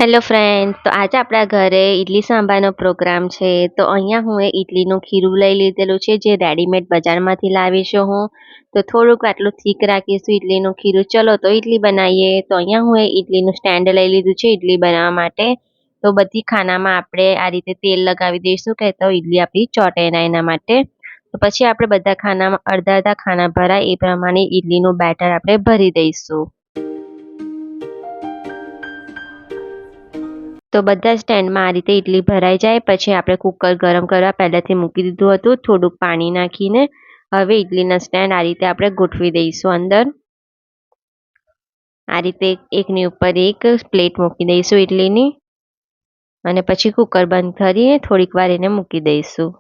Hello friend, તો આજે આપણા ઘરે ઈડલી સાંભારનો પ્રોગ્રામ છે. તો અહીંયા હું ઈડલીનું ખીરું લઈ લીધેલું છે, જે રેડીમેડ બજારમાંથી લાવી છું હું. તો થોડુંક આટલું થીક રાખીશું ઈડલીનું ખીરું. ચલો તો ઈડલી બનાવીએ. તો અહીંયા હું ઈડલીનું સ્ટેન્ડ લઈ લીધું છે ઈડલી બનાવવા માટે. તો બધી ખાનામાં આપણે આ રીતે તેલ લગાવી દઈશું કે તો ઈડલી આપણી ચોટે ના એના માટે. તો પછી આપણે બધા ખાનામાં અડધા અડધા ખાના ભરાય એ પ્રમાણે ઈડલીનું બેટર આપણે ભરી દઈશું. તો બધા સ્ટેન્ડમાં આ રીતે ઈડલી ભરાઈ જાય પછી આપણે કુકર ગરમ કરવા પહેલાથી મૂકી દીધું હતું થોડુંક પાણી નાખીને. હવે ઈડલીના સ્ટેન્ડ આ રીતે આપણે ગોઠવી દઈશું અંદર. આ રીતે એકની ઉપર એક પ્લેટ મૂકી દઈશું ઈડલીની અને પછી કુકર બંધ કરીને થોડીક વાર એને મૂકી દઈશું.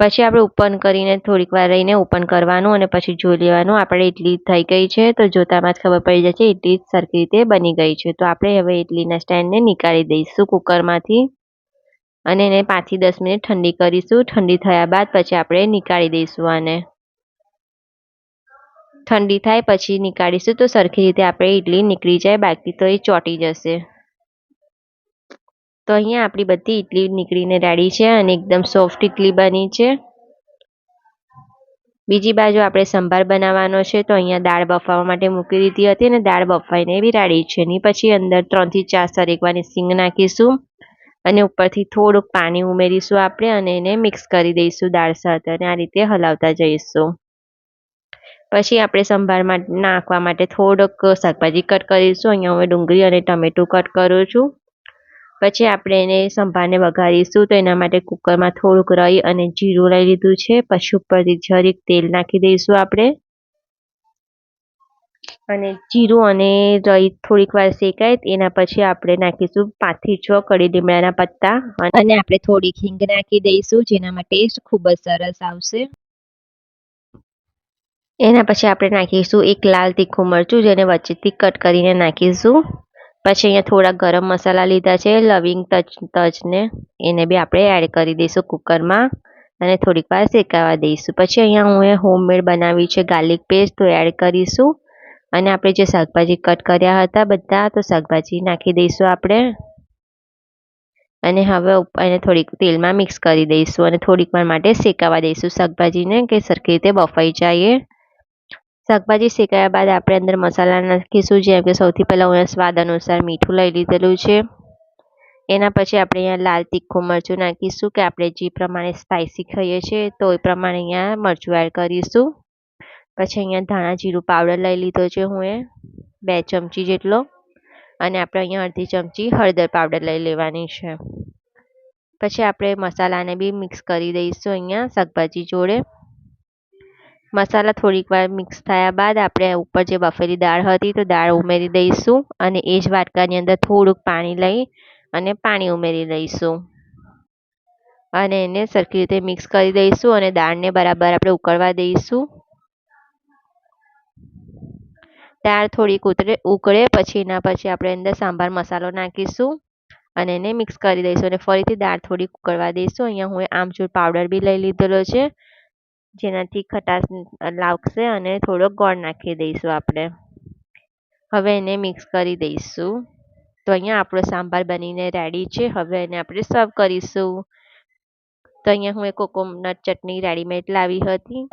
પછી આપણે ઓપન કરીને થોડીક વાર રહીને ઓપન કરવાનું અને પછી જોઈ લેવાનું આપણે ઈડલી થઈ ગઈ છે. તો જોતામાં જ ખબર પડી જશે ઈડલી સરખી રીતે બની ગઈ છે. તો આપણે હવે ઈડલીના સ્ટેન્ડને નીકાળી દઈશું કુકરમાંથી અને એને 5 થી 10 મિનિટ ઠંડી કરીશું. ઠંડી થયા બાદ પછી આપણે નીકાળી દઈશું આને. ઠંડી થાય પછી નીકાળીશું તો સરખી રીતે આપણે ઈડલી નીકળી જાય, બાકી તો એ ચોંટી જશે. તો અહીંયા આપણી બધી ઈડલી નીકળીને રેડી છે અને એકદમ સોફ્ટ ઈડલી બની છે. બીજી બાજુ આપણે સંભાર બનાવવાનો છે. તો અહીંયા દાળ બફાવવા માટે મૂકી દીધી હતી અને દાળ બફાઈને બી રેડી છે. એની પછી અંદર 3 થી 4 શેકવાની સિંગ નાખીશું અને ઉપરથી થોડુંક પાણી ઉમેરીશું આપણે અને એને મિક્સ કરી દઈશું દાળ સાથે અને આ રીતે હલાવતા જઈશું. પછી આપણે સંભારમાં નાખવા માટે થોડોક શાકભાજી કટ કરીશું. અહીંયા હું ડુંગળી અને ટમેટું કટ કરું છું. પછી આપણે એને સંભારને વઘારીશું. તો એના માટે કુકરમાં થોડુંક રાઈ અને જીરું લઈ લીધું છે. પછી ઉપરથી જરીક તેલ નાખી દઈશું આપણે અને જીરું અને રાઈ થોડીક વાર શેકાય એના પછી આપણે નાખીશું 5 થી 6 કળી લીમડાના પત્તા અને આપણે થોડીક હિંગ નાખી દઈશું જેના માટે ટેસ્ટ ખૂબ જ સરસ આવશે. એના પછી આપણે નાખીશું એક લાલ તીખું મરચું જેને વચ્ચેથી કટ કરીને નાખીશું. પછી અહીંયા થોડા ગરમ મસાલા લીધા છે, લવિંગ તજને એને બી આપણે એડ કરી દઈશું કુકરમાં અને થોડીક વાર શેકાવા દઈશું. પછી અહીંયા હું હોમમેડ બનાવી છે ગાર્લિક પેસ્ટ તો એડ કરીશું અને આપણે જે શાકભાજી કટ કર્યા હતા બધા તો શાકભાજી નાખી દઈશું આપણે અને હવે એને થોડીક તેલમાં મિક્સ કરી દઈશું અને થોડીક વાર માટે શેકાવા દઈશું શાકભાજીને કે સરખી રીતે બફાઈ જાય. શાકભાજી શેકાયા બાદ આપણે અંદર મસાલા નાખીશું. જેમ કે સૌથી પહેલાં હું સ્વાદ અનુસાર મીઠું લઈ લીધેલું છે. એના પછી આપણે અહીંયા લાલ તીખું મરચું નાખીશું કે આપણે જે પ્રમાણે સ્પાઇસી ખાઈએ છીએ તો એ પ્રમાણે અહીંયા મરચું એડ કરીશું. પછી અહીંયા ધાણા જીરું પાવડર લઈ લીધો છે હું 2 ચમચી જેટલો અને આપણે અહીંયા અડધી ચમચી હળદર પાવડર લઈ લેવાની છે. પછી આપણે મસાલાને બી મિક્સ કરી દઈશું અહીંયા શાકભાજી જોડે. મસાલા થોડીક વાર મિક્સ થયા બાદ આપણે ઉપર જે બફેલી દાળ હતી તો દાળ ઉમેરી દઈશું અને એ જ વાટકાની અંદર થોડુંક પાણી લઈ અને પાણી ઉમેરી દઈશું અને એને સરખી રીતે મિક્સ કરી દઈશું અને દાળને બરાબર આપણે ઉકળવા દઈશું. દાળ થોડીક ઉકળે પછી એના પછી આપણે અંદર સાંભાર મસાલો નાખીશું અને એને મિક્સ કરી દઈશું અને ફરીથી દાળ થોડીક ઉકળવા દઈશું. અહીંયા હું આમચૂર પાવડર બી લઈ લીધેલો છે જેનાથી ખટાશ લાગશે અને થોડો ગોળ નાખી દઈશું આપણે. હવે એને મિક્સ કરી દઈશું. તો અહીંયા આપણો સાંભાર બનીને રેડી છે. હવે એને આપણે સર્વ કરીશું. તો અહીંયા હું કોકોનટ ચટણી રેડીમેડ લાવી હતી.